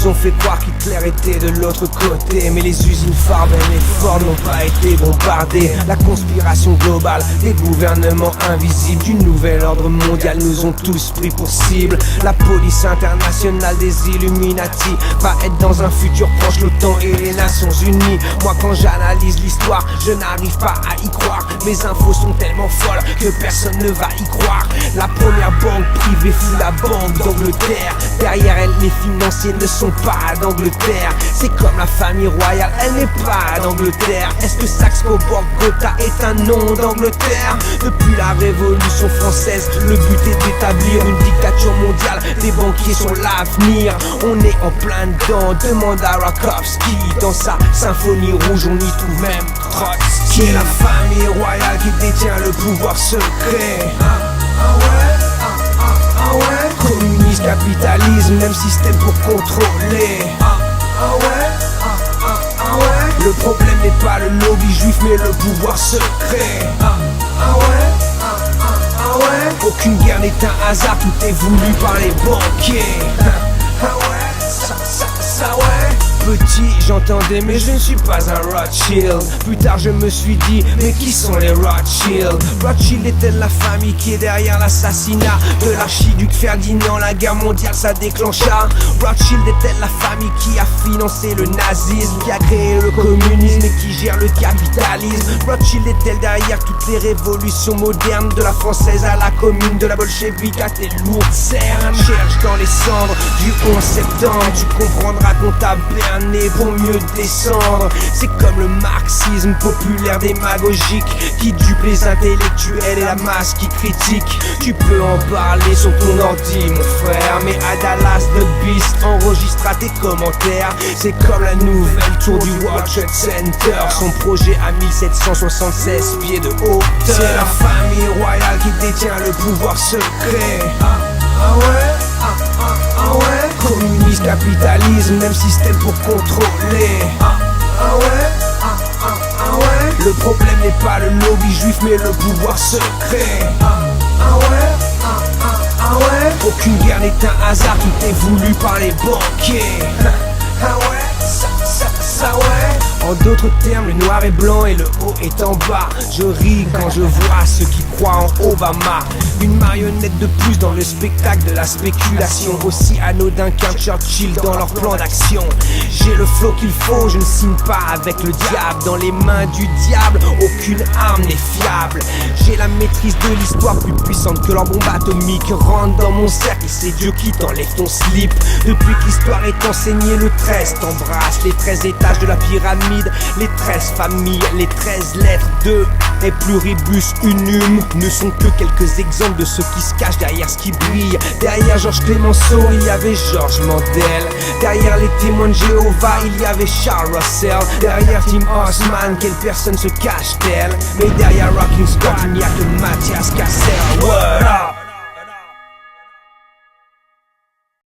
nous ont fait croire qu'Hitler était de l'autre côté. Mais les usines Farben et Ford n'ont pas été bombardées. La conspiration globale des gouvernements invisibles du nouvel ordre mondial nous ont tous pris pour cible. La police internationale des Illuminati va être dans un futur proche l'OTAN et les Nations Unies. Moi quand j'analyse l'histoire, je n'arrive pas à y croire. Mes infos sont tellement folles que personne ne va y croire. La première banque privée fut la Banque d'Angleterre. Derrière elle, les financiers ne sont pas d'Angleterre. C'est comme la famille royale, elle n'est pas d'Angleterre. Est-ce que Saxe-Coburg-Gotha est un nom d'Angleterre? Depuis la Révolution française, le but est d'établir une dictature mondiale. Les banquiers sont l'avenir. On est en plein dedans, demande à Rakowski. Dans sa symphonie rouge, on y trouve même Trotsky. C'est la famille royale qui détient le pouvoir secret. Communisme, capitalisme, même système pour contrôler. Le problème n'est pas le lobby juif mais le pouvoir secret. Aucune guerre n'est un hasard, tout est voulu par les banquiers. Petit, j'entendais mais je ne suis pas un Rothschild. Plus tard je me suis dit, mais qui sont les Rothschild? Rothschild était la famille qui est derrière l'assassinat de l'archiduc Ferdinand. La guerre mondiale ça déclencha. Rothschild était la famille qui a financé le nazisme, qui a créé le communisme et qui gère le capitalisme. Rothschild était derrière toutes les révolutions modernes, de la française à la commune, de la bolchevique à tes lourdes cernes. Cherche dans les cendres du 11 septembre, tu comprendras qu'on t'a berné pour mieux descendre. C'est comme le marxisme populaire démagogique qui dupe les intellectuels et la masse qui critique. Tu peux en parler sur ton ordi mon frère, mais à Dallas The Beast enregistra tes commentaires. C'est comme la nouvelle tour du World Trade Center, son projet à 1776 pieds de hauteur. C'est la famille royale qui détient le pouvoir secret. Communisme, capitalisme, même système pour contrôler. Le problème n'est pas le lobby juif mais le pouvoir secret. Aucune guerre n'est un hasard, tout est voulu par les banquiers. En d'autres termes, le noir est blanc et le haut est en bas. Je ris quand je vois ceux qui croient en Obama. Une marionnette de plus dans le spectacle de la spéculation, aussi anodin qu'un Churchill dans leur plan d'action. J'ai le flow qu'il faut, je ne signe pas avec le diable. Dans les mains du diable, aucune arme n'est fiable. J'ai la maîtrise de l'histoire plus puissante que leur bombe atomique. Rentre dans mon cercle, c'est Dieu qui t'enlève ton slip. Depuis que l'histoire est enseignée, le 13 t'embrasse. Les 13 étages de la pyramide, les 13 familles, les 13 lettres de et pluribus unum ne sont que quelques exemples de ceux qui se cachent derrière ce qui brille. Derrière Georges Clemenceau, il y avait Georges Mandel. Derrière les témoins de Jéhovah, il y avait Charles Russell. Derrière Tim Osman, quelle personne se cache-t-elle? Mais derrière Rocking Scott, il n'y a que Mathias Cassel. What up?